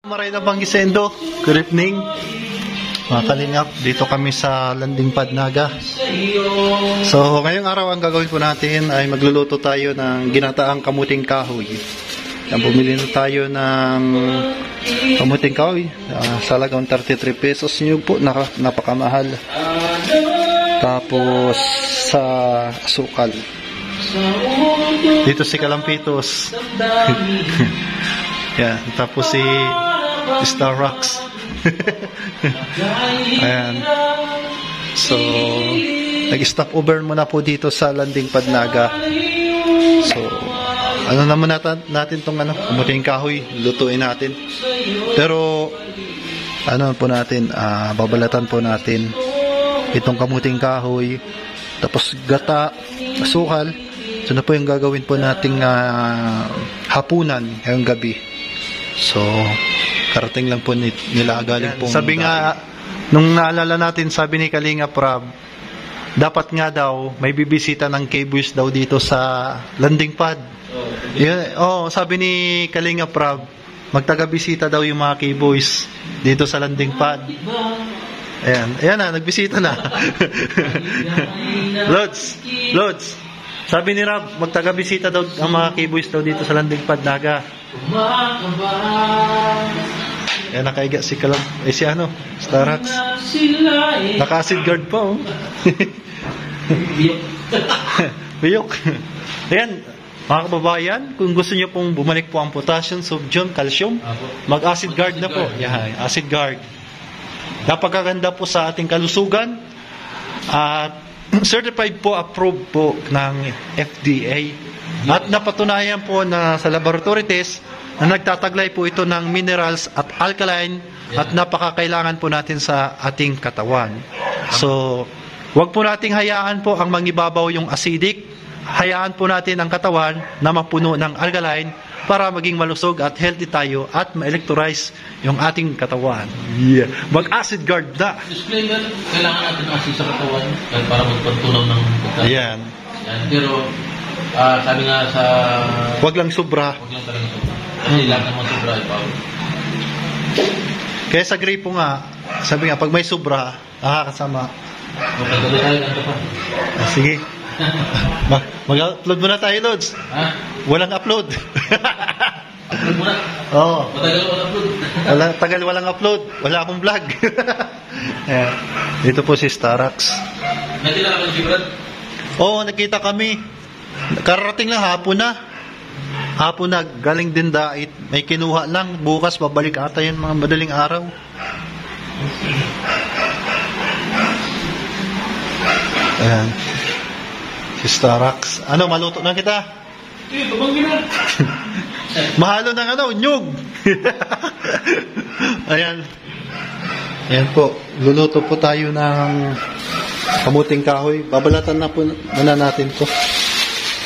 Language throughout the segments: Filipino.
Maray na bang Gisendo, good evening mga kalingap, dito kami sa Landing Pad Naga. So ngayong araw ang gagawin po natin ay magluluto tayo ng ginataang kamuting kahoy. Bumili na tayo ng kamuting kahoy sa halagang 33 pesos nyo po, napakamahal. Tapos sa asukal dito si Kalampitos. Yan, tapos si Starbucks. Ayan. So, nag-stop over muna po dito sa Landing Pad Naga. So, ano naman natin tong kamuting kahoy, lutuin natin. Pero, ano po natin, babalatan po natin itong kamuting kahoy. Tapos, gata, asukal. So, na po yung gagawin po nating hapunan ngayong gabi. So, karating lang po nila galing pong... Sabi nga, nung naalala natin, sabi ni Kalinga Prab, dapat nga daw, may bibisita ng K-Boys daw dito sa Landing Pad. Sabi ni Kalinga Prab, magtaga-bisita daw yung mga K-Boys dito sa Landing Pad. Ayan na, nagbisita na. Lods, sabi ni Rab, magtaga-bisita daw ang mga K-Boys daw dito sa Landing Pad Naga. Ayan, nakaiga si Starax. Naka-acid guard pa, oh. Biyok. Ayan, mga kababayan, kung gusto nyo pong bumalik po ang potassium, sodium, calcium, mag-acid guard na po. Yan, acid guard. Napakaganda po sa ating kalusugan at certified po, approved po ng FDA. At napatunayan po na sa laboratory test na nagtataglay po ito ng minerals at alkaline at napakakailangan po natin sa ating katawan. So, wag po nating hayaan po ang mangibabaw yung acidic. Hayaan po natin ang katawan na mapuno ng alkaline para maging malusog at healthy tayo at ma-electrolyze yung ating katawan. Yeah. Mag-acid guard na. Disclaimer, kailangan natin acid sa katawan para magpatunaw ng pagkain. Yan. Pero, sabi nga sa... Wag lang sobra. Wag lang talaga sobra. Kasi lang naman sobra ay power. Kaya sa gripo nga, sabi nga, pag may sobra, nakakasama. Magpatuloy tayo ng pa. Sige. Mag-upload muna tayo, Lods. Ha? Walang upload. Upload muna? Oo. Matagal walang upload. Tagal walang upload. Wala akong vlog. Dito po si Starax. Nakita ka si Brad? Oo, nakita kami. Karating lang hapon na. Hapon na, galing din dait. May kinuha lang. Bukas, babalik ata yun mga madaling araw. Ayan. Si Starax. Ano, maluto na kita? Tumangin na. Mahalo ng nyug. Ayan. Ayan po. Luluto po tayo ng kamuting kahoy. Babalatan na po muna natin to.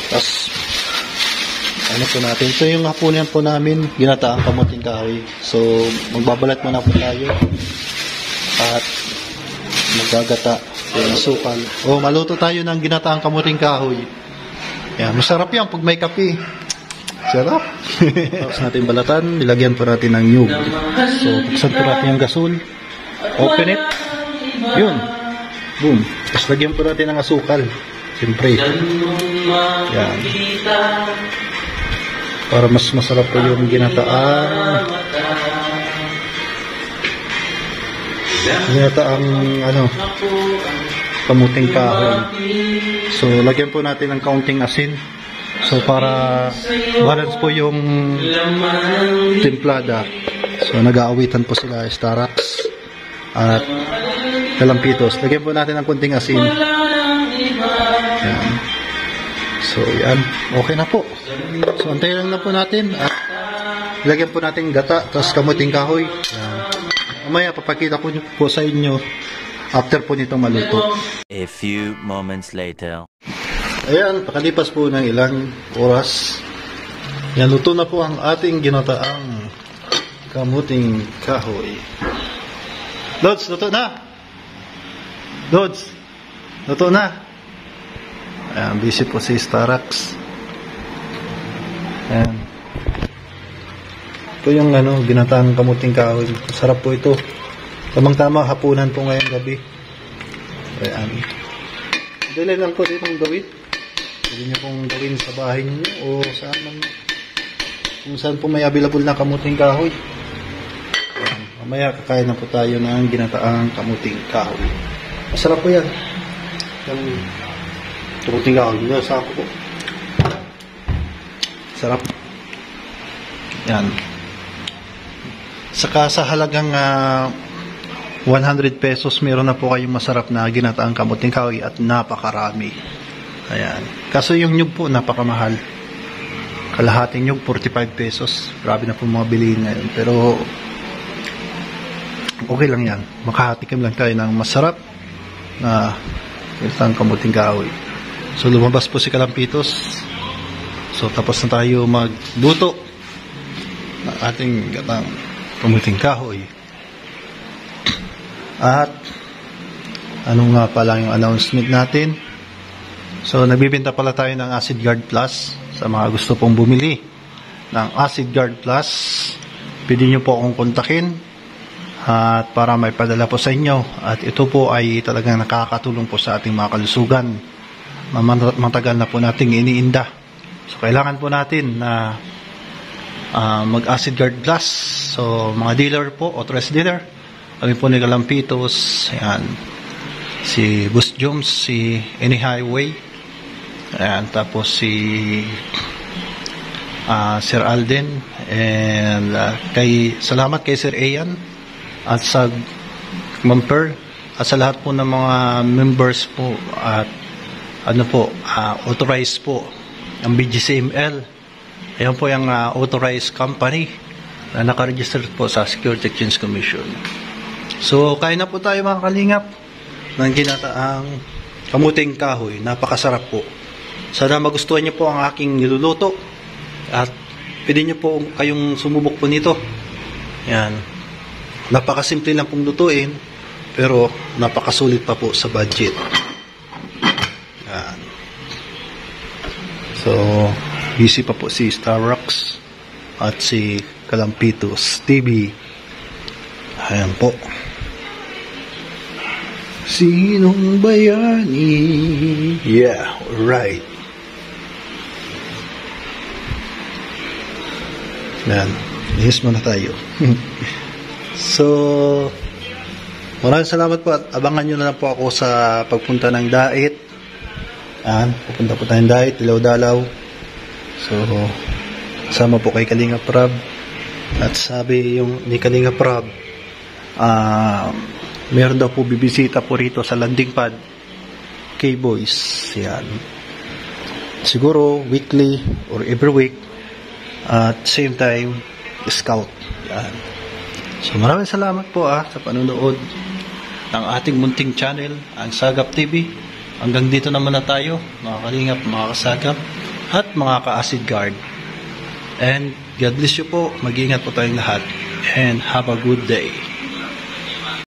Tapos, ano po natin. Ito yung hapunan po namin. Ginataang kamuting kahoy. So, magbabalat muna po tayo. At magagata. Yung asukal. Maluto tayo ng ginataang kamuting kahoy. Yan, masarap yan pag may kape. Sarap. Tapos natin balatan, nilagyan po natin ng nyug. So, buksan po natin yung gasol. Open it. Yun. Boom. Tapos lagyan po natin ng asukal. Siyempre. Yan. Para mas masarap po yung ginataang kamuting kahoy. So, lagyan po natin ng kaunting asin. So, para balance po yung templada. So, nag-aawitan po sila Starax at Kalampitos. Lagyan po natin ng kunting asin. Yan. So, yan. Okay na po. So, antayin lang po natin at lagyan po natin gata, tapos kamuting kahoy. Yan. Mamaya, papakita ko po sa inyo after po nitong maluto. A few moments later. Ayan, pakalipas po ng ilang oras. Yan, luto na po ang ating ginataang kamuting kahoy. Lods, luto na! Lods, luto na! Ayan, busy po si Starax. Ayan. Ito yung ginataang kamuting kahoy. Sarap po ito. Tamang-tama, hapunan po ngayong gabi. Ayan. Dali lang po ditong gawin. Pwede nyo pong gawin sa bahay niyo o saan man. Kung saan po may available na kamuting kahoy. Ayan. Mamaya kakain na po tayo ng ginataang kamuting kahoy. Masarap po yan. Yung kamuting kahoy. Nasa ako po. Sarap. Yan. Saka sa halagang 100 pesos, meron na po kayong masarap na ginataang kamuting kahoy at napakarami. Ayan. Kaso yung nyug po, napakamahal. Kalahating nyug, 45 pesos. Grabe na po mga bilihin ngayon. Pero, okay lang yan. Makahatikim lang tayo ng masarap na ginataang kamuting kahoy. So, lumabas po si Kalampitos. So, tapos na tayo magluto ng ating ginataang kamuting kahoy. At ano nga pala yung announcement natin? So nagbibenta pala tayo ng Acid Guard Plus sa mga gusto pong bumili ng Acid Guard Plus. Pwede nyo po akong kontakin at para may padala po sa inyo. At ito po ay talagang nakakatulong po sa ating mga kalusugan. Matagal na po nating iniinda. So kailangan po natin na mag Acid Guard Plus. So mga dealer po, authorized dealer, kami po ni Kalampitos, ayan, si Boss Jones, si Any Highway, ayan, tapos si Sir Alden, and salamat kay Sir Ian at sa Ma'am Pearl at sa lahat po ng mga members po at authorized po ang BGCML. Ayan po yung authorized company na nakaregister po sa Security Exchange Commission. So, kain na po tayo mga kalingap ng ginataang kamuting kahoy. Napakasarap po. Sana magustuhan niyo po ang aking niluluto at pwede niyo po kayong sumubok po nito. Yan. Napakasimple lang pong lutuin pero napakasulit pa po sa budget. Yan. So, busy pa po si Starrocks at si Kalampitos TV. Ayan po. Sinong bayani? Yeah, right. Yan. Lihis muna tayo. So, maraming salamat po at abangan nyo na lang po ako sa pagpunta ng Dait. Yan. Pupunta po tayong Dait, Dilaw-Dalaw. So, kasama po kay Kalinga Prab. At sabi yung ni Kalinga Prab, meron daw po bibisita po rito sa landing pad K-Boys. Yan. Siguro weekly or every week at same time scout. Yan. So maraming salamat po sa panonood ng ating munting channel, ang Sagap TV. Hanggang dito naman na tayo, mga kalingap, mga kasagap at mga ka-acid guard. And God bless you po. Mag-ingat po tayong lahat and have a good day.